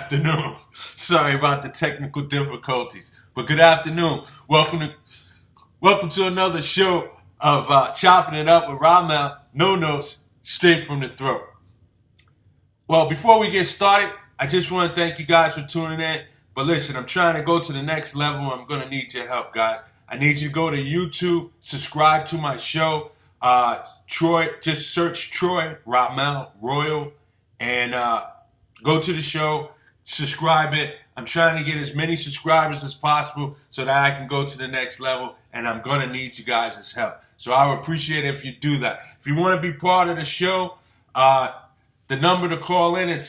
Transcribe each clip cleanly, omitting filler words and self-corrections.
afternoon. Sorry about the technical difficulties, but good afternoon. Welcome to another show of Chopping It Up with Ramel. No notes, straight from the throat. Well, before we get started, I just want to thank you guys for tuning in. But listen, I'm trying to go to the next level. I'm going to need your help, guys. I need you to go to YouTube, subscribe to my show. Troy, just search Troy, Ramel, Royal, and go to the show, subscribe it. I'm trying to get as many subscribers as possible so that I can go to the next level, and I'm going to need you guys' help. So I would appreciate it if you do that. If you want to be part of the show, the number to call in is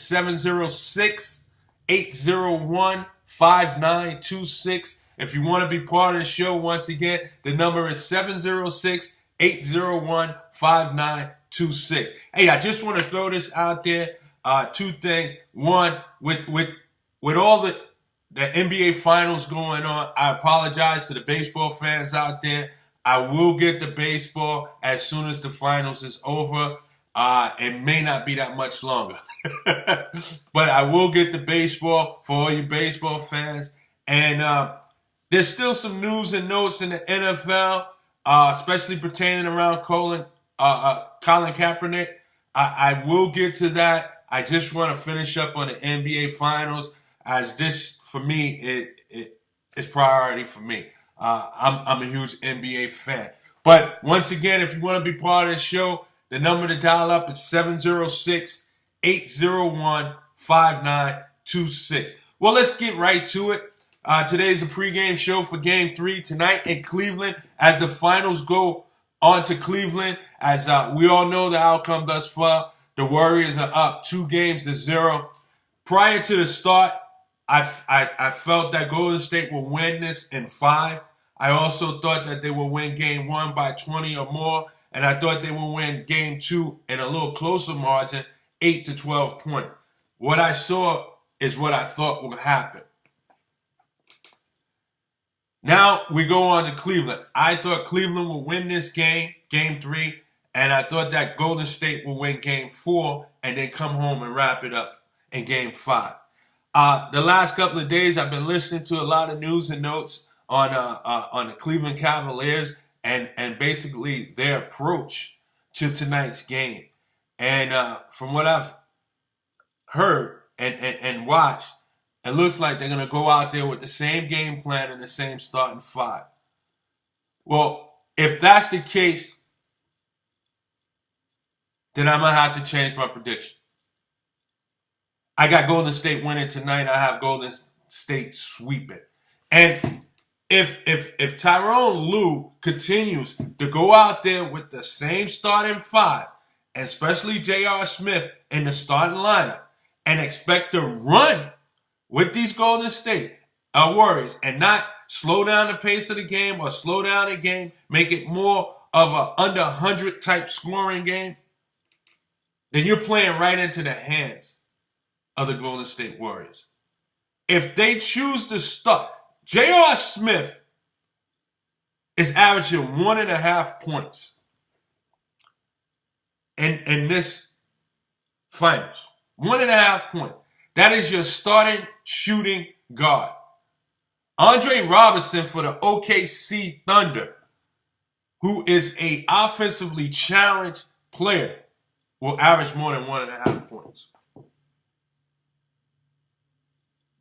706-801-5926. If you want to be part of the show, once again, the number is 706-801-5926. Hey, I just want to throw this out there. Two things. One, with all the NBA Finals going on, I apologize to the baseball fans out there. I will get the baseball as soon as the Finals is over. It may not be that much longer. But I will get the baseball for all you baseball fans. And there's still some news and notes in the NFL, especially pertaining around Colin Kaepernick. I will get to that. I just want to finish up on the NBA Finals, as this, for me, it's priority for me. I'm a huge NBA fan. But once again, if you want to be part of the show, the number to dial up is 706-801-5926. Well, let's get right to it. Today's a pregame show for Game 3 tonight in Cleveland as the finals go on to Cleveland. As we all know the outcome thus far, the Warriors are up 2-0. Prior to the start, I felt that Golden State would win this in 5. I also thought that they would win Game 1 by 20 or more, and I thought they would win Game 2 in a little closer margin, 8 to 12 points. What I saw is what I thought would happen. Now we go on to Cleveland. I thought Cleveland would win this game, Game 3, and I thought that Golden State would win Game 4 and then come home and wrap it up in Game 5. The last couple of days, I've been listening to a lot of news and notes on the Cleveland Cavaliers and basically their approach to tonight's game. And from what I've heard and watched, it looks like they're going to go out there with the same game plan and the same starting 5. Well, if that's the case, then I'm going to have to change my prediction. I got Golden State winning tonight. I have Golden State sweeping. And if Tyronn Lue continues to go out there with the same starting 5, and especially J.R. Smith in the starting lineup, and expect to run with these Golden State Warriors and not slow down the pace of the game or slow down the game, make it more of a under 100 type scoring game, then you're playing right into the hands of the Golden State Warriors. If they choose to start, J.R. Smith is averaging 1.5 points in this finals. 1.5 points. That is your starting shooting guard. Andre Robertson for the OKC Thunder, who is an offensively challenged player, will average more than 1.5 points.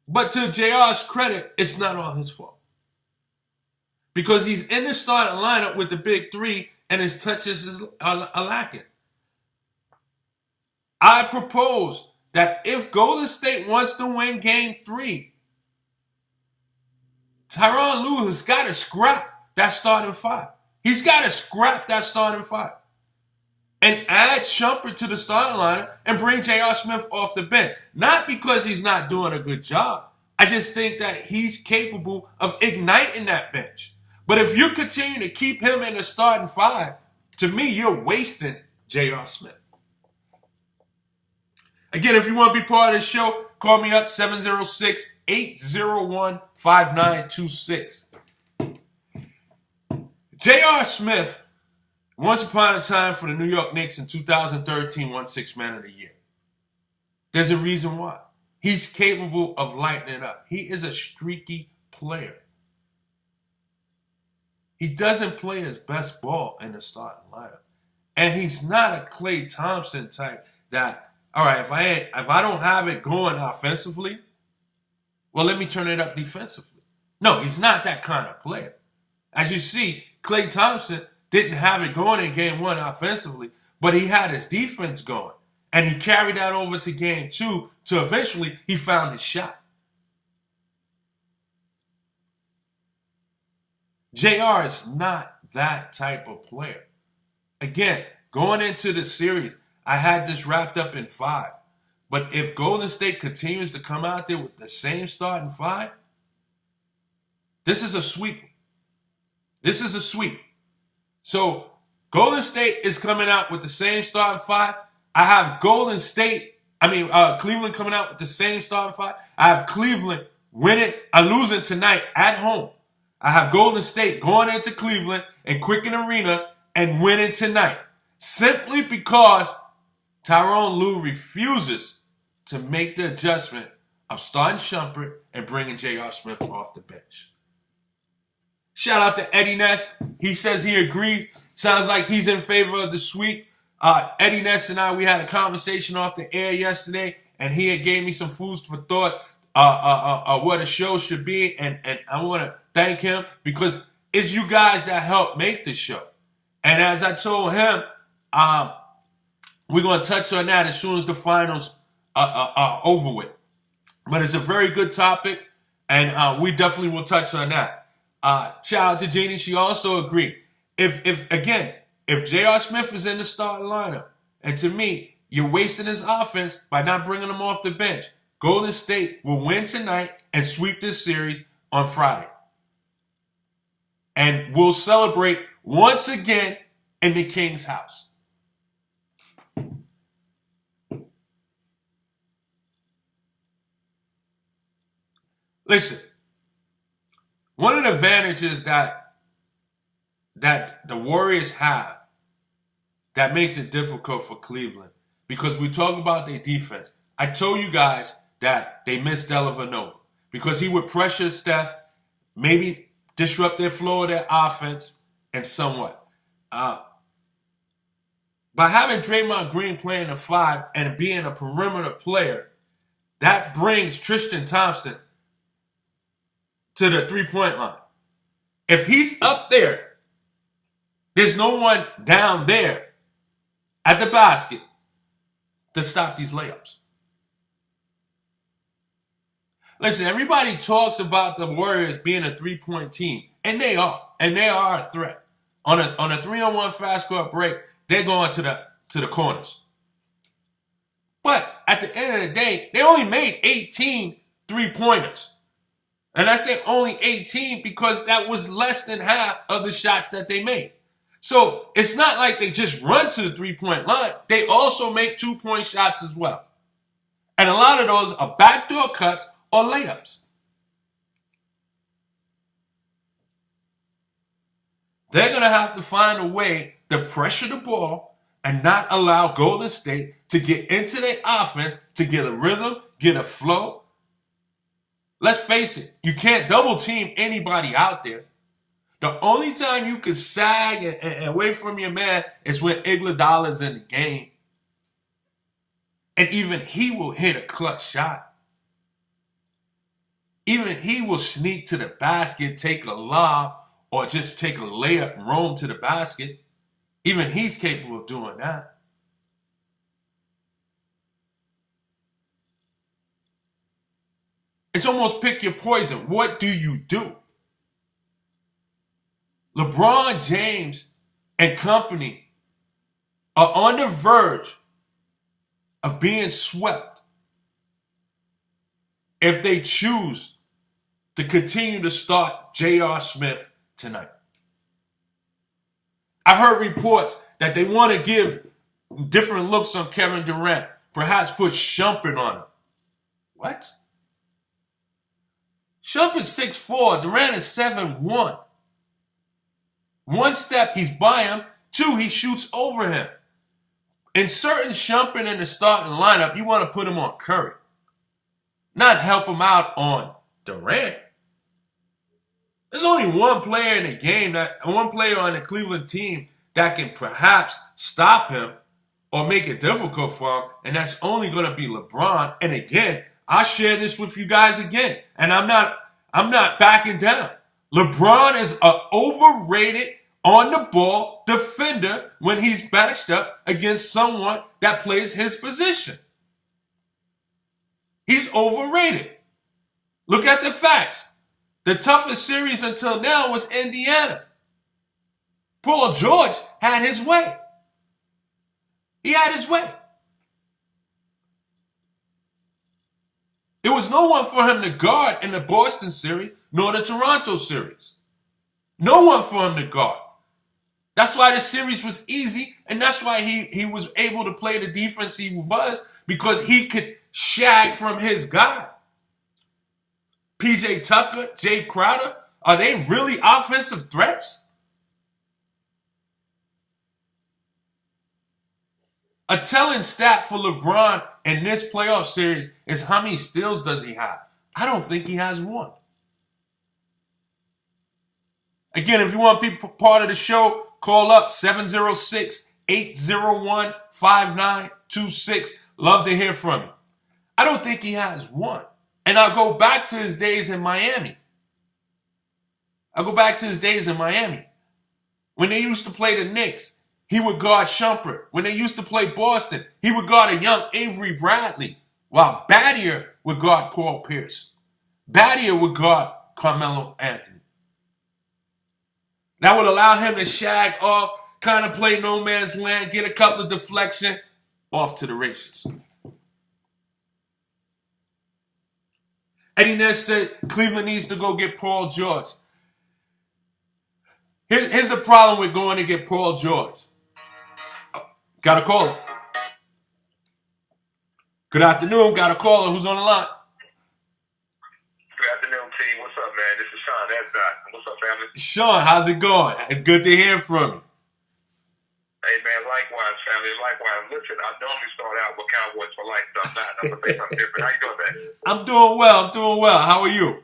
But to JR's credit, it's not all his fault. Because he's in the starting lineup with the big 3 and his touches are lacking. I propose that if Golden State wants to win Game 3, Tyronn Lue has got to scrap that starting 5. He's got to scrap that starting 5. And add Shumpert to the starting lineup and bring J.R. Smith off the bench. Not because he's not doing a good job. I just think that he's capable of igniting that bench. But if you continue to keep him in the starting 5, to me, you're wasting J.R. Smith. Again, if you want to be part of the show, call me up, 706-801-5926. J.R. Smith, once upon a time for the New York Knicks in 2013, won Sixth Man of the Year. There's a reason why. He's capable of lighting it up. He is a streaky player. He doesn't play his best ball in the starting lineup. And he's not a Klay Thompson type that, all right, if I don't have it going offensively, well, let me turn it up defensively. No, he's not that kind of player. As you see, Klay Thompson didn't have it going in game one offensively, but he had his defense going. And he carried that over to game two to eventually he found his shot. JR is not that type of player. Again, going into the series, I had this wrapped up in 5. But if Golden State continues to come out there with the same starting 5, this is a sweep. This is a sweep. So Golden State is coming out with the same starting 5. I have Cleveland coming out with the same starting 5. I have Cleveland losing tonight at home. I have Golden State going into Cleveland and Quicken Arena and winning tonight. Simply because Tyronn Lue refuses to make the adjustment of starting Shumpert and bringing J.R. Smith off the bench. Shout out to Eddie Ness. He says he agrees. Sounds like he's in favor of the sweep. Eddie Ness and I, we had a conversation off the air yesterday, and he had gave me some food for thought what a show should be, and I want to thank him because it's you guys that help make the show. And as I told him, we're going to touch on that as soon as the finals are over with. But it's a very good topic, and we definitely will touch on that. Shout out to Jeannie. She also agreed. If J.R. Smith is in the starting lineup, and to me, you're wasting his offense by not bringing him off the bench, Golden State will win tonight and sweep this series on Friday. And we'll celebrate once again in the King's house. Listen, one of the advantages that the Warriors have that makes it difficult for Cleveland, because we talk about their defense. I told you guys that they missed Dellavedova because he would pressure Steph, maybe disrupt their flow of their offense, and somewhat. By having Draymond Green playing the 5 and being a perimeter player, that brings Tristan Thompson to the 3-point line. If he's up there, there's no one down there at the basket to stop these layups. Listen, everybody talks about the Warriors being a 3-point team, and they are. And they are a threat. On a 3-on-1 fast court break, they're going to the corners. But at the end of the day, they only made 18 3-pointers. And I say only 18 because that was less than half of the shots that they made. So it's not like they just run to the 3-point line. They also make 2-point shots as well. And a lot of those are backdoor cuts or layups. They're going to have to find a way to pressure the ball and not allow Golden State to get into their offense, to get a rhythm, get a flow. Let's face it, you can't double team anybody out there. The only time you can sag and wait from your man is when Iguodala's in the game. And even he will hit a clutch shot. Even he will sneak to the basket, take a lob, or just take a layup and roam to the basket. Even he's capable of doing that. It's almost pick your poison. What do you do? LeBron James and company are on the verge of being swept if they choose to continue to start J.R. Smith tonight. I heard reports that they want to give different looks on Kevin Durant, perhaps put Shumpert on him. What? Shumpert's 6'4", Durant is 7'1". One step, he's by him. 2, he shoots over him. Inserting Shumpert in the starting lineup, you want to put him on Curry. not help him out on Durant. There's only one player in the game, one player on the Cleveland team that can perhaps stop him or make it difficult for him, and that's only going to be LeBron. And again, I share this with you guys again, and I'm not backing down. LeBron is an overrated on the ball defender when he's matched up against someone that plays his position. He's overrated. Look at the facts. The toughest series until now was Indiana. Paul George had his way. He had his way. There was no one for him to guard in the Boston series, nor the Toronto series. No one for him to guard. That's why the series was easy, and that's why he was able to play the defense he was, because he could shag from his guy. PJ Tucker, Jay Crowder, are they really offensive threats? A telling stat for LeBron in this playoff series is how many steals does he have? I don't think he has one. Again, if you want to be part of the show, call up 706-801-5926. Love to hear from you. I don't think he has one. And I'll go back to his days in Miami. When they used to play the Knicks, he would guard Shumpert. When they used to play Boston, he would guard a young Avery Bradley, while Battier would guard Paul Pierce. Battier would guard Carmelo Anthony. That would allow him to shag off, kind of play no man's land, get a couple of deflection, off to the races. Eddie Ness said Cleveland needs to go get Paul George. Here's the problem with going to get Paul George. Got a caller. Good afternoon. Got a caller. Who's on the line? Good afternoon, T. What's up, man? This is Sean. That's Doc. What's up, family? Sean, how's it going? It's good to hear from you. Hey, man, likewise, family. Likewise. Listen, I normally start out with Cowboys for life, so I'm not. I'm going to say something different. How you doing, man? I'm doing well. How are you?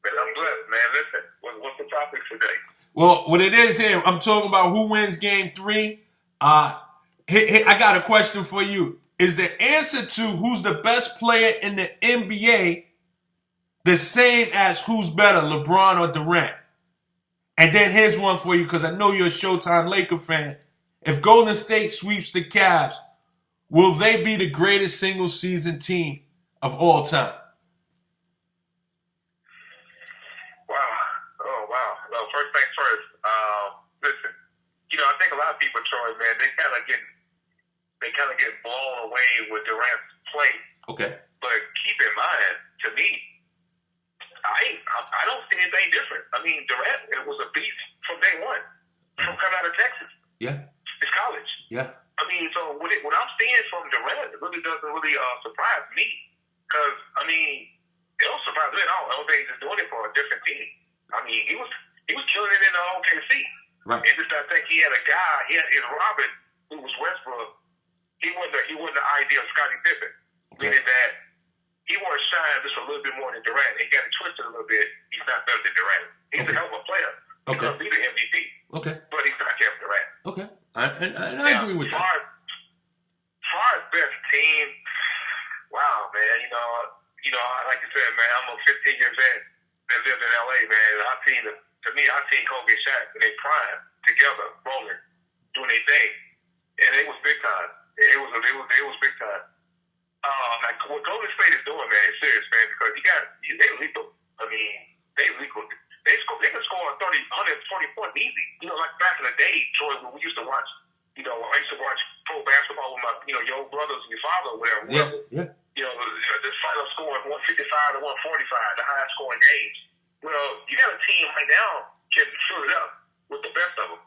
Man, I'm blessed, man. Listen, what's the topic today? Well, what it is here, I'm talking about who wins Game 3. I got a question for you. Is the answer to who's the best player in the NBA the same as who's better, LeBron or Durant? And then here's one for you, because I know you're a Showtime Laker fan. If Golden State sweeps the Cavs, will they be the greatest single-season team of all time? Wow. Well, first things first. Listen, I think a lot of people, Troy, man, they kind of get blown away with Durant's play. Okay. But keep in mind, to me, I don't see anything different. I mean, Durant, it was a beast from day one, from coming out of Texas. Yeah. It's college. Yeah. I mean, so what I'm seeing from Durant, it really doesn't really surprise me, because I mean, it don't surprise me at all. I don't think he's just doing it for a different team. I mean, he was killing it in the OKC. Right. And just I think he had a guy. He had Robin, who was Westbrook. He wasn't the ideal Scottie Pippen, meaning that he wanted to shine just a little bit more than Durant. He got it twisted a little bit. He's not better than Durant. He's a hell of a player. He's going to be the MVP. Okay. But he's not Kevin Durant. Okay. I agree with that. Far as best team, wow, man. Like you said, man, I'm a 15 years vet that lived in LA, man. Our team Kobe and Shaq in their prime together, rolling, doing their thing, and it was big time. It was big time. Like what Golden State is doing, man, is serious, man, because they lethal. I mean, they lethal. They can score 140 points easy. Like back in the day, Troy, when we used to watch. I used to watch pro basketball with my, your old brothers and your father, or whatever. Yeah. The final score is 155 to 145, the highest scoring games. Well, you got a team right now can fill it up with the best of them.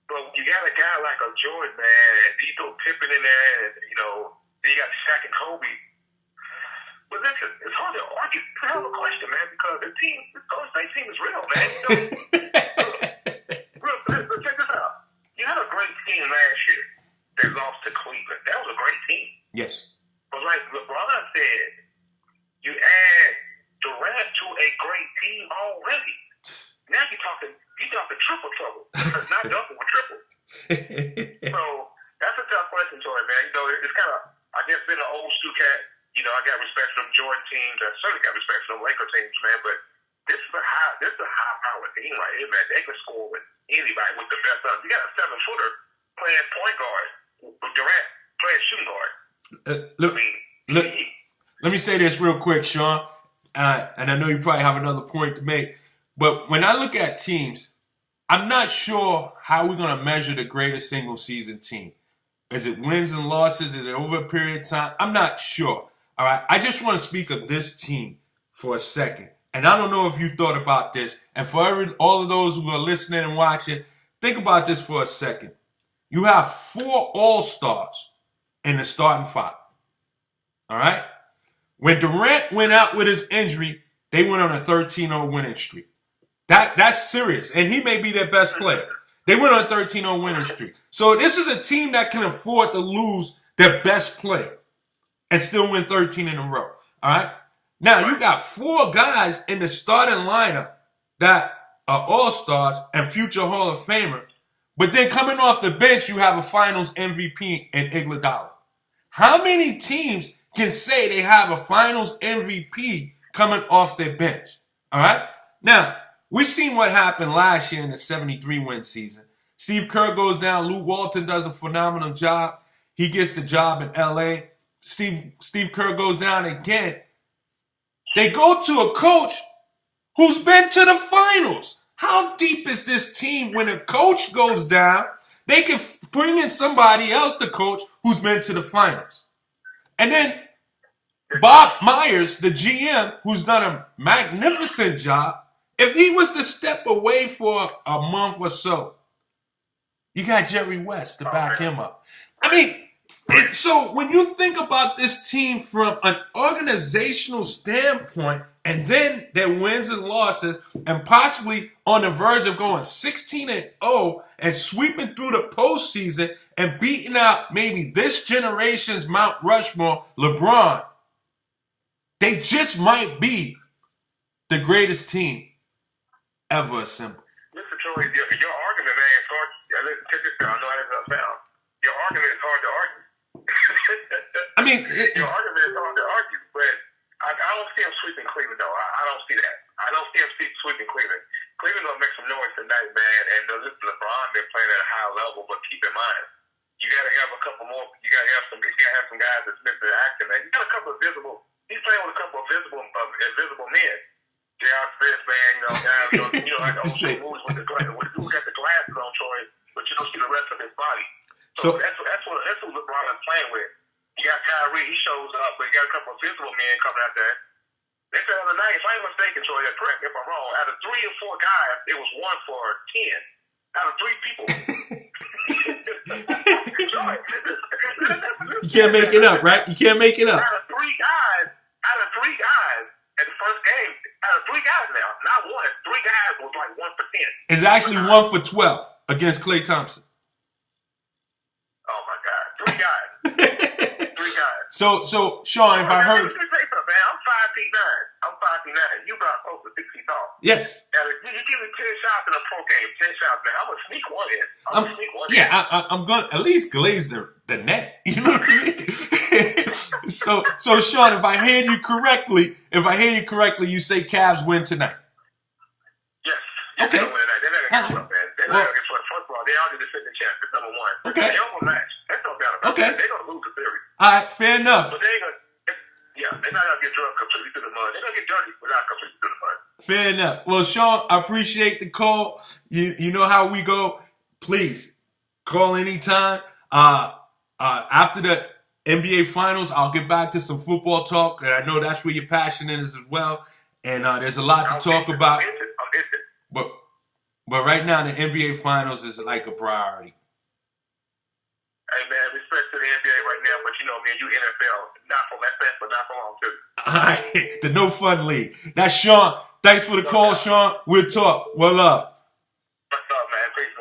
But you got a guy like a Jordan, man, and you throw Pippen in there, and then you got Shaq and Kobe. But listen, it's hard to argue. I have a question, man, because this Golden State team is real, man. Look, check this out. You had a great team last year that lost to Cleveland. That was a great team. Yes. But like LeBron said, you add Durant to a great team already. Now you're talking triple trouble, not double, triple. So that's a tough question, Joy, man. You know, it's kind of, I guess, been an old school cat. You know, I got respect for them Jordan teams. I certainly got respect for them Laker teams, man. But this is a high power team right here, man. They can score with anybody with the best of them. You got a 7-footer playing point guard with Durant playing shooting guard. Let me say this real quick, Sean. And I know you probably have another point to make. But when I look at teams, I'm not sure how we're going to measure the greatest single season team. Is it wins and losses? Is it over a period of time? I'm not sure. All right. I just want to speak of this team for a second. And I don't know if you thought about this. And for all of those who are listening and watching, think about this for a second. You have 4 All-Stars in the starting 5. All right. When Durant went out with his injury, they went on a 13-0 winning streak. That's serious. And he may be their best player. They went on a 13-0 winning streak. So this is a team that can afford to lose their best player and still win 13 in a row. All right? Now, you got 4 guys in the starting lineup that are All-Stars and future Hall of Famer. But then coming off the bench, you have a Finals MVP in Iguodala. How many teams can say they have a Finals MVP coming off their bench? All right? Now, we've seen what happened last year in the 73-win season. Steve Kerr goes down. Lou Walton does a phenomenal job. He gets the job in L.A. Steve Kerr goes down again. They go to a coach who's been to the finals. How deep is this team when a coach goes down? They can bring in somebody else to coach who's been to the finals. And then Bob Myers, the GM, who's done a magnificent job, if he was to step away for a month or so, you got Jerry West to back him up. I mean, so when you think about this team from an organizational standpoint, and then their wins and losses, and possibly on the verge of going 16-0 and sweeping through the postseason and beating out maybe this generation's Mount Rushmore, LeBron, they just might be the greatest team ever assembled. Listen, Troy, your argument, man, is hard. Listen, check this out. I know how this sounds. Your argument is hard to argue. I mean, your argument is hard to argue, but I don't see him sweeping Cleveland, though. I don't see that. I don't see him sweeping Cleveland. Cleveland will make some noise tonight, man. And listen, LeBron been playing at a high level, but keep in mind, you got to have a couple more. You got to have some guys that's missing action, man. You got a couple of visible. He's playing with a couple of invisible men. J.R. Smith, man, guys, like old school moves with the glasses. Who got the glasses on, Troy, but you don't see the rest of his body. So that's what LeBron is playing with. You got Kyrie, he shows up, but you got a couple of visible men coming out there. They said the other night, if I ain't mistaken, Troy, correct me if I'm wrong, out of 3 or 4 guys, it was 1 for 10. Out of 3 people. You can't make it up, right? You can't make it up. Out of 3 guys in the first game, out of 3 guys now, not 1, 3 guys was like 1 for 10. It's actually 1 for 12 against Klay Thompson. Oh my God, 3 guys. 3 guys. So Sean, if I heard, I'm 5'9". I'm 5'9". You about close to 6 feet tall. Yes. Now, you give me 10 shots in a pro game, 10 shots, man. I'm gonna sneak one in. I'm gonna at least glaze the net. You know what I mean? So Sean, if I hear you correctly, you say Cavs win tonight. Yes. Okay. They're not gonna get swept, man. They're not gonna get swept. First of all, they are the defending champions, number 1. Okay. They almost match. That's no doubt about it. They're gonna lose the series. All right, fair enough. But they're not gonna get drunk completely to the mud. They're gonna get dirty, but not completely to the mud. Fair enough. Well, Sean, I appreciate the call. You know how we go. Please call anytime. After the NBA Finals, I'll get back to some football talk, and I know that's where your passion is as well. And there's a lot to talk about. But right now, the NBA Finals is like a priority. Hey, man, respect to the NBA right now, but you know, man, you NFL. Not for that fast, but not for long, too. All right, the No Fun League. That's Sean. Thanks for the call, Sean. We'll talk. Well up. What's up, man? Peace,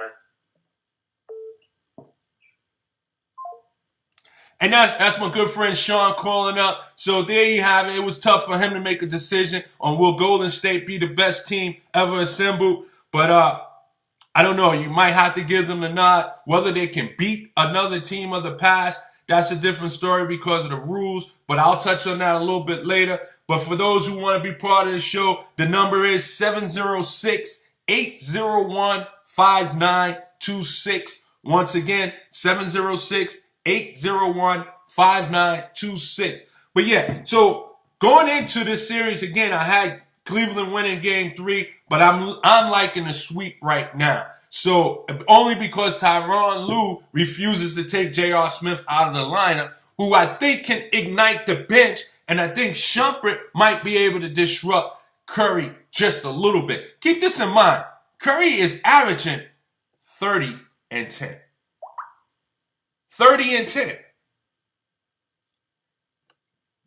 man. And that's my good friend Sean calling up. So there you have it. It was tough for him to make a decision on will Golden State be the best team ever assembled. But I don't know. You might have to give them the nod. Whether they can beat another team of the past, that's a different story because of the rules. But I'll touch on that a little bit later. But for those who want to be part of the show, the number is 706-801-5926. Once again, 706-801-5926. But yeah, so going into this series again, I had Cleveland winning game 3, but I'm liking the sweep right now. So only because Tyronn Lue refuses to take J.R. Smith out of the lineup, who I think can ignite the bench, and I think Shumpert might be able to disrupt Curry just a little bit. Keep this in mind. Curry is averaging 30 and 10. 30 and 10.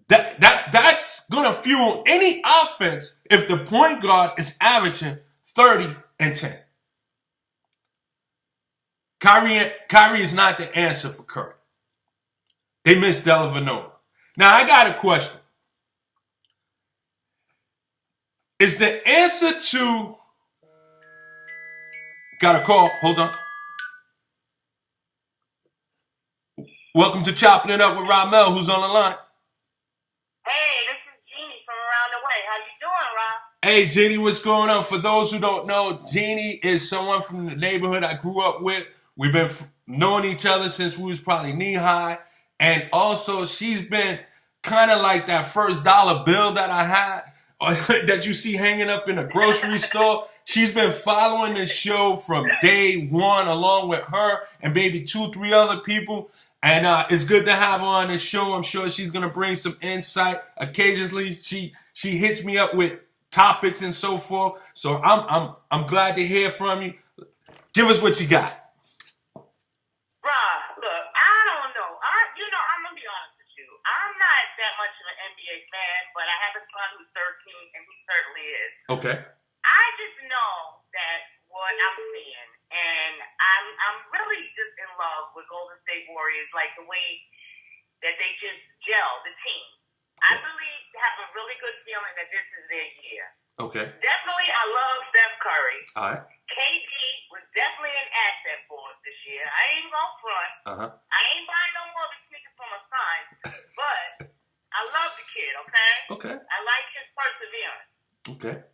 That's going to fuel any offense if the point guard is averaging 30 and 10. Kyrie is not the answer for Curry. They missed Dellavedova. Now, I got a question. Is the answer to... Got a call. Hold on. Welcome to Chopping It Up with Ramel. Who's on the line? Hey, this is Jeannie from around the way. How you doing, Rob? Hey, Jeannie, what's going on? For those who don't know, Jeannie is someone from the neighborhood I grew up with. We've been knowing each other since we was probably knee-high. And also, she's been kind of like that first dollar bill that I had that you see hanging up in a grocery store. She's been following the show from day one along with her and maybe 2-3 other people. And it's good to have her on the show. I'm sure she's going to bring some insight. Occasionally, she hits me up with topics and so forth. So I'm glad to hear from you. Give us what you got. Rob, look, I don't know. I'm going to be honest with you. I'm not that much of an NBA fan, but I have a son who's 13, and he certainly is. Okay. I just know that what I'm seeing, and I'm really just in love with Golden State Warriors, like the way that they just gel, the team. I really have a really good feeling that this is their year. Okay. Definitely, I love Steph Curry. All right. KD was definitely an asset for us this year. I ain't going front. I ain't buying no more of the sneakers for my son, but I love the kid, okay? Okay. I like his perseverance.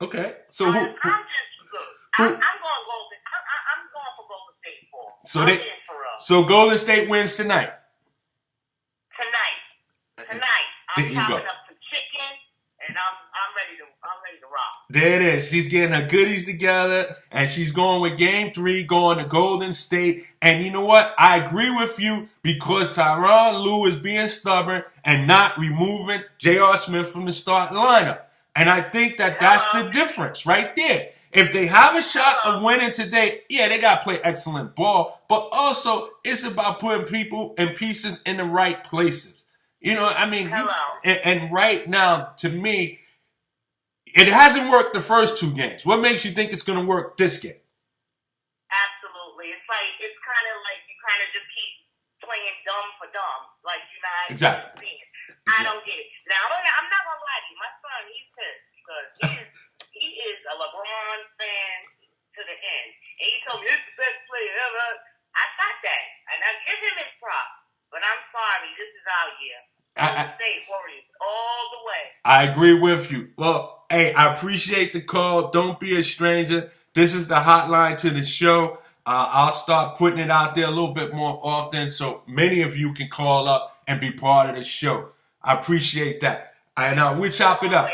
Okay. So who? I'm just good. I'm going Golden. I'm going for Golden State for. So Golden State wins tonight. Tonight. There I'm you go. chopping up some chicken, and I'm ready to rock. There it is. She's getting her goodies together, and she's going with Game 3, going to Golden State. And you know what? I agree with you because Tyronn Lue is being stubborn and not removing J.R. Smith from the starting lineup. And I think that's the difference right there. If they have a shot of winning today, yeah, they got to play excellent ball. But also, it's about putting people and pieces in the right places. You know, I mean, and right now, to me, it hasn't worked the first 2 games. What makes you think it's going to work this game? Absolutely. It's kind of like you kind of just keep playing dumb for dumb. Like you're not Exactly. seeing it. I don't get it. Now, I'm not going to lie to you. My son, he's pissed because he is a LeBron fan to the end. And he told me, this is the best player ever. I got that. And I give him his props. But I'm sorry. This is our year. State Warriors all the way. I agree with you. Well, hey, I appreciate the call. Don't be a stranger. This is the hotline to the show. I'll start putting it out there a little bit more often so many of you can call up and be part of the show. I appreciate that. And we'll chop it up.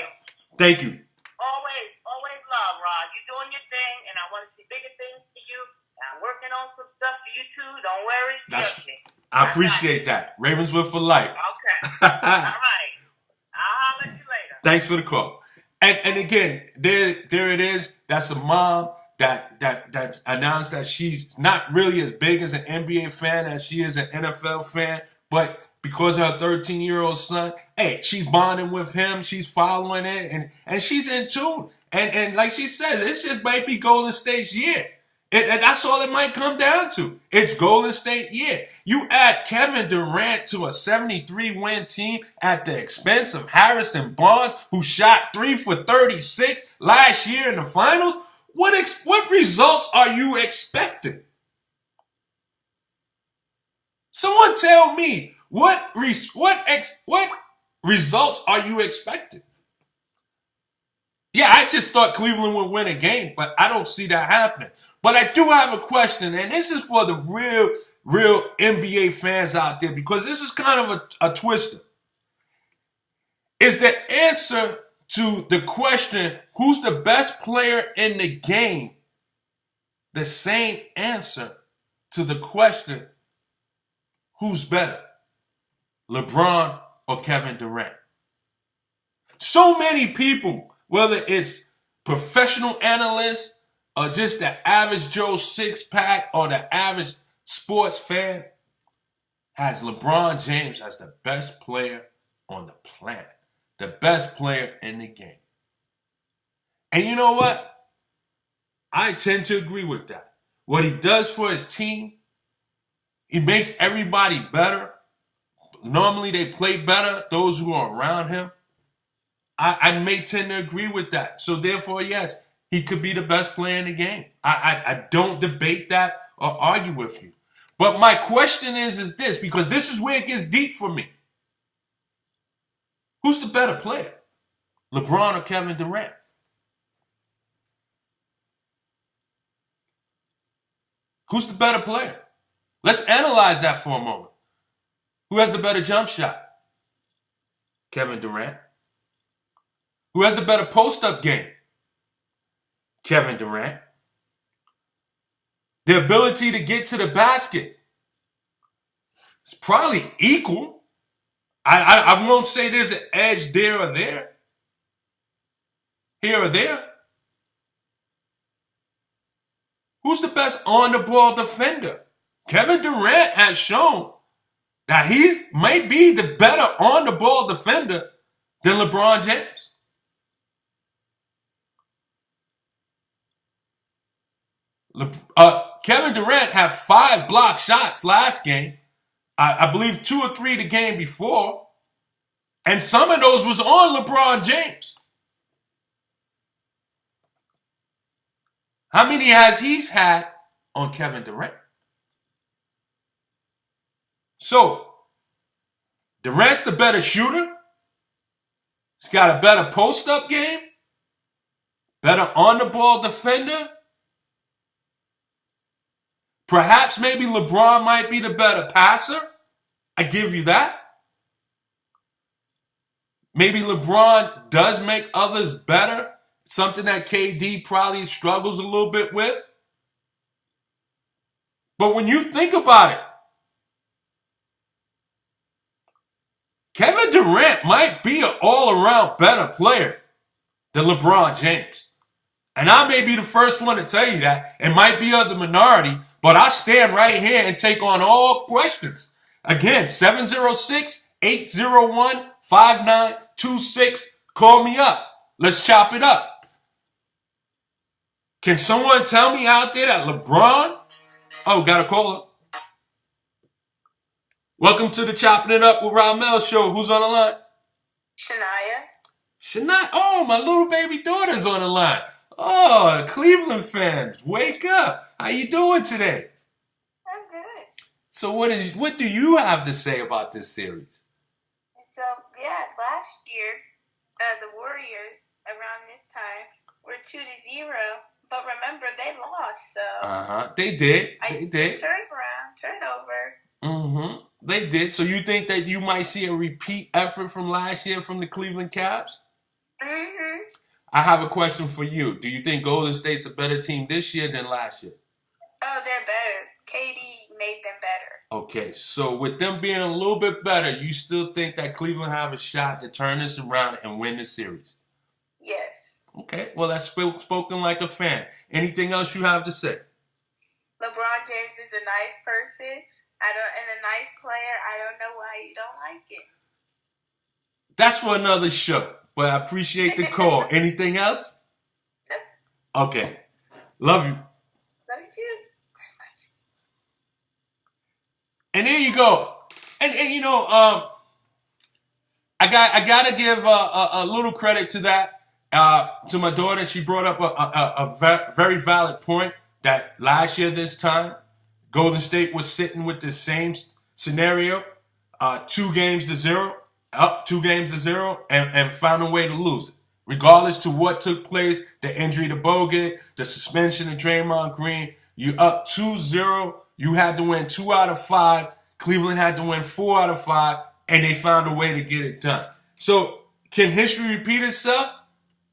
Thank you. Always love, Rod. You're doing your thing, and I want to see bigger things for you. I'm working on some stuff for you, too. Don't worry. Trust me. I appreciate that. Ravenswood for life. Okay. All right. I'll holler at you later. Thanks for the call. And again, there it is. That's a mom that announced that she's not really as big as an NBA fan as she is an NFL fan, but because of her 13-year-old son, hey, she's bonding with him. She's following it, and she's in tune. And like she says, this just might be Golden State's year. And that's all it might come down to. It's Golden State, yeah. You add Kevin Durant to a 73-win team at the expense of Harrison Barnes, who shot 3 for 36 last year in the finals. What results are you expecting? Someone tell me, what results are you expecting? Yeah, I just thought Cleveland would win a game, but I don't see that happening. But I do have a question, and this is for the real NBA fans out there, because this is kind of a twister. Is the answer to the question, who's the best player in the game, the same answer to the question, who's better, LeBron or Kevin Durant? So many people, whether it's professional analysts or just the average Joe six-pack or the average sports fan, has LeBron James as the best player on the planet, the best player in the game. And you know what? I tend to agree with that. What he does for his team, he makes everybody better. Normally they play better, those who are around him. I may tend to agree with that. So therefore, yes, he could be the best player in the game. I don't debate that or argue with you. But my question is this, because this is where it gets deep for me. Who's the better player? LeBron or Kevin Durant? Who's the better player? Let's analyze that for a moment. Who has the better jump shot? Kevin Durant. Who has the better post-up game? Kevin Durant. The ability to get to the basket, it's probably equal. I won't say there's an edge there or there. Here or there. Who's the best on-the-ball defender? Kevin Durant has shown that he might be the better on-the-ball defender than LeBron James. Kevin Durant had 5 block shots last game. I believe 2 or 3 the game before. And some of those was on LeBron James. How many has he had on Kevin Durant? So, Durant's the better shooter. He's got a better post-up game. Better on-the-ball defender. Perhaps maybe LeBron might be the better passer. I give you that. Maybe LeBron does make others better. Something that KD probably struggles a little bit with. But when you think about it, Kevin Durant might be an all-around better player than LeBron James. And I may be the first one to tell you that. It might be of the minority, but I stand right here and take on all questions. Again, 706-801-5926. Call me up. Let's chop it up. Can someone tell me out there that LeBron... Oh, got a caller. Welcome to the Chopping It Up with Ramel show. Who's on the line? Shania. Oh, my little baby daughter's on the line. Oh, Cleveland fans, wake up. How you doing today? I'm good. So what do you have to say about this series? So, yeah, last year, the Warriors, around this time, were 2-0. But remember, they lost, so... They did. Turnover. They did. So you think that you might see a repeat effort from last year from the Cleveland Cavs? I have a question for you. Do you think Golden State's a better team this year than last year? Oh, they're better. KD made them better. Okay, so with them being a little bit better, you still think that Cleveland have a shot to turn this around and win the series? Yes. Okay, well, that's spoken like a fan. Anything else you have to say? LeBron James is a nice person and a nice player. I don't know why you don't like it. That's for another show, but I appreciate the call. Anything else? Nope. Okay. Love you. Love you too. And there you go. And you know, I gotta give a little credit to that to my daughter. She brought up a very valid point that last year this time Golden State was sitting with the same scenario, 2-0, up 2-0, and found a way to lose it. Regardless to what took place, the injury to Bogut, the suspension of Draymond Green, you up 2-0. You had to win 2 out of 5. Cleveland had to win 4 out of 5, and they found a way to get it done. So, can history repeat itself?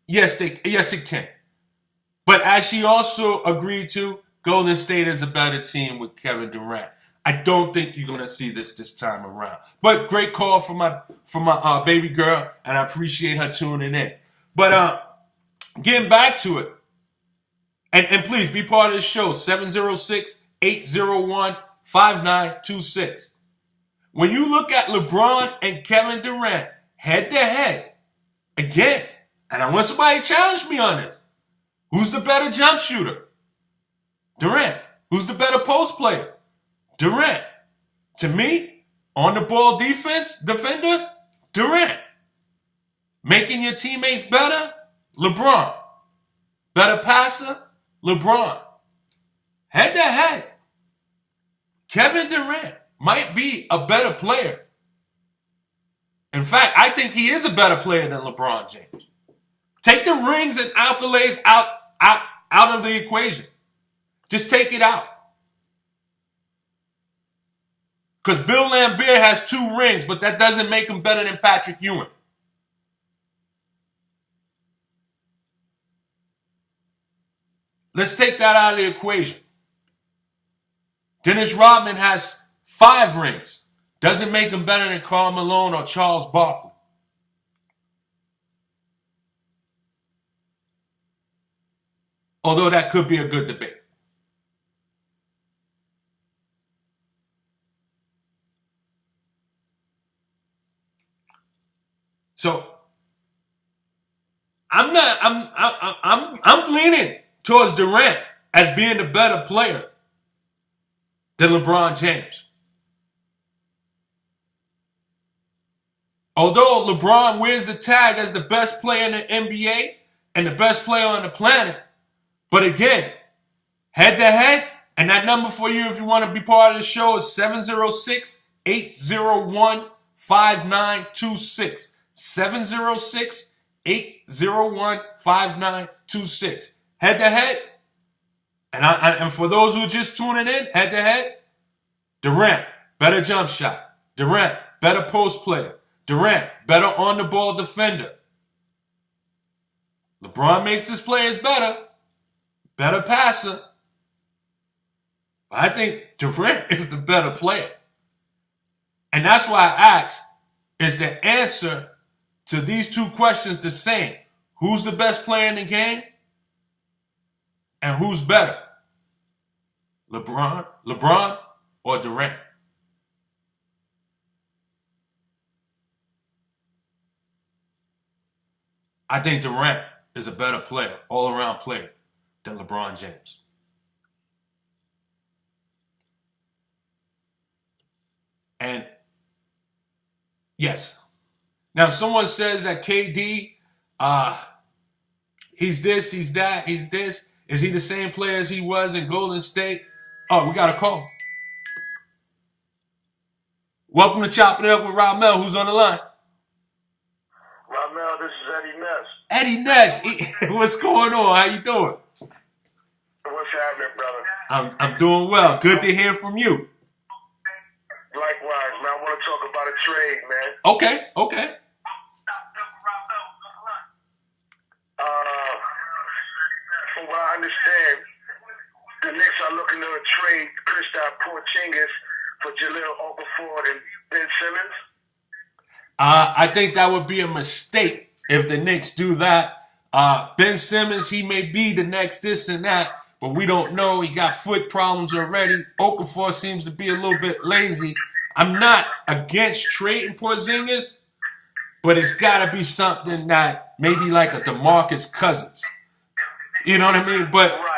Yes, it can. But as she also agreed to, Golden State is a better team with Kevin Durant. I don't think you're gonna see this time around. But great call from my baby girl, and I appreciate her tuning in. But getting back to it, and please be part of the show. 706-801-5926. When you look at LeBron and Kevin Durant head to head, again, and I want somebody to challenge me on this. Who's the better jump shooter? Durant. Who's the better post player? Durant. To me, on the ball defender, Durant. Making your teammates better, LeBron. Better passer, LeBron. Head to head, Kevin Durant might be a better player. In fact, I think he is a better player than LeBron James. Take the rings and accolades out of the equation. Just take it out. Because Bill Laimbeer has 2 rings, but that doesn't make him better than Patrick Ewing. Let's take that out of the equation. Dennis Rodman has 5 rings. Doesn't make him better than Karl Malone or Charles Barkley. Although that could be a good debate. So I'm leaning towards Durant as being the better player than LeBron James. Although LeBron wears the tag as the best player in the NBA and the best player on the planet, but again, head to head, and that number for you if you want to be part of the show is 706-801-5926. 706-801-5926. Head to head, and for those who are just tuning in, head to head, Durant, better jump shot. Durant, better post player. Durant, better on the ball defender. LeBron makes his players better passer. But I think Durant is the better player. And that's why I ask, is the answer to these 2 questions the same? Who's the best player in the game? And who's better? LeBron or Durant? I think Durant is a better player, all-around player, than LeBron James. And yes. Now, someone says that KD, he's this, he's that, he's this. Is he the same player as he was in Golden State? Oh, we got a call. Welcome to Choppin' It Up with Ramel. Who's on the line? Ramel, this is Eddie Ness. Eddie Ness. What's going on? How you doing? What's happening, brother? I'm doing well. Good to hear from you. Likewise, man. I want to talk about a trade, man. Okay. From what I understand, the Knicks are looking to trade Kristaps Porzingis for Jahlil Okafor and Ben Simmons. I think that would be a mistake if the Knicks do that. Ben Simmons, he may be the next this and that, but we don't know. He got foot problems already. Okafor seems to be a little bit lazy. I'm not against trading Porzingis, but it's got to be something that maybe like a DeMarcus Cousins. You know what I mean? But right.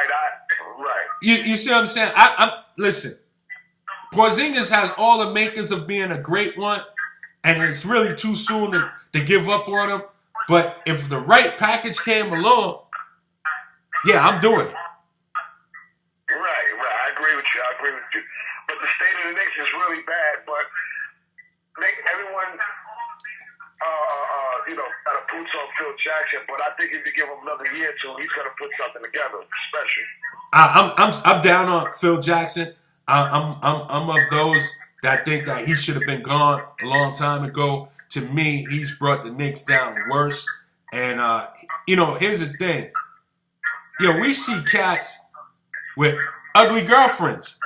You see what I'm saying? Listen. Porzingis has all the makings of being a great one, and it's really too soon to give up on him. But if the right package came along, yeah, I'm doing it. Right. I agree with you. But the state of the Knicks is really bad. But everyone, kind of puts on Phil Jackson. But I think if you give him another year or two, he's going to put something together. Especially, I'm down on Phil Jackson. I'm of those that think that he should have been gone a long time ago. To me, he's brought the Knicks down worse. And here's the thing. We see cats with ugly girlfriends,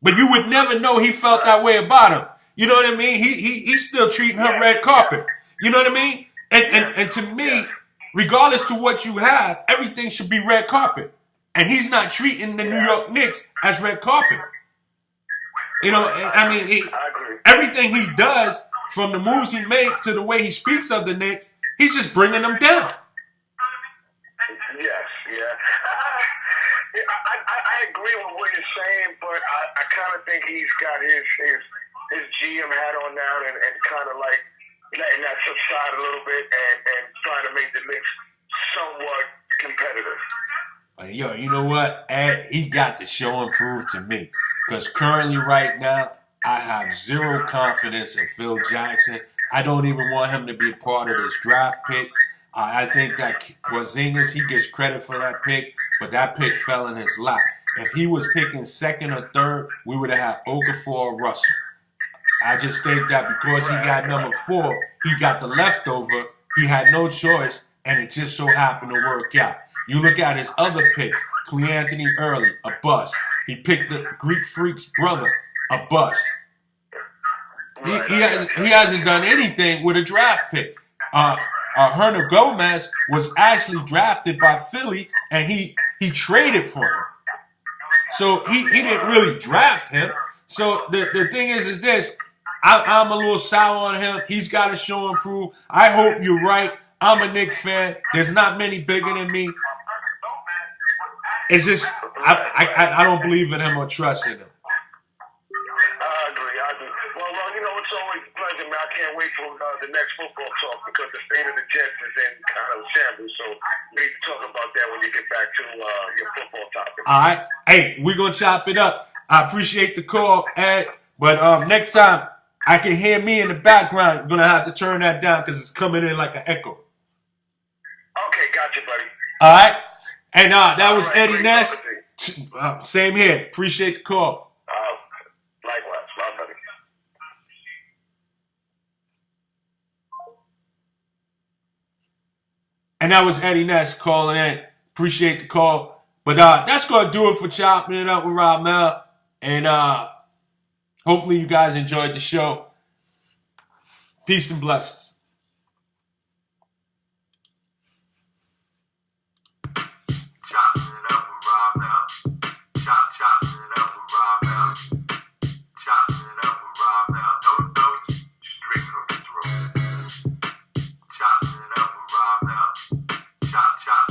but you would never know he felt that way about him. You know what I mean? He's still treating her red carpet. You know what I mean? And to me, regardless to what you have, everything should be red carpet. And he's not treating the New York Knicks as red carpet. Everything he does, from the moves he made to the way he speaks of the Knicks, he's just bringing them down. Yes, yeah. I agree with what you're saying, but I kind of think he's got his GM hat on now and kind of like letting that subside a little bit and trying to make the Knicks somewhat competitive. You know what, Ed? He got to show and prove to me. Because currently, right now, I have zero confidence in Phil Jackson. I don't even want him to be a part of this draft pick. I think that Porzingis, he gets credit for that pick, but that pick fell in his lap. If he was picking second or third, we would have had Okafor or Russell. I just think that because he got number 4, he got the leftover. He had no choice, and it just so happened to work out. You look at his other picks, Cleanthony Early, a bust. He picked the Greek Freak's brother, a bust. He hasn't done anything with a draft pick. Hernan Gomez was actually drafted by Philly, and he traded for him. So he didn't really draft him. So the thing is this. I'm a little sour on him. He's got to show and prove. I hope you're right. I'm a Knicks fan. There's not many bigger than me. It's just I don't believe in him or trust in him. I agree. Well, it's always a pleasure, man. I can't wait for the next football talk because the state of the Jets is in kind of shambles. So we need to talk about that when you get back to your football topic. All right. Hey, we're going to chop it up. I appreciate the call, Ed. But next time I can hear me in the background, you're going to have to turn that down because it's coming in like an echo. Okay, gotcha, buddy. All right. And that was Eddie Ness. Same here. Appreciate the call. Likewise. Bye, buddy. And that was Eddie Ness calling in. Appreciate the call. But that's going to do it for Chopping It Up with Ramel. And hopefully you guys enjoyed the show. Peace and blessings. Chopping it up with Ramel. Chopping it up with Ramel. Chopping it up with Ramel. No notes, straight from the throat. Chopping it up with Ramel. Chop.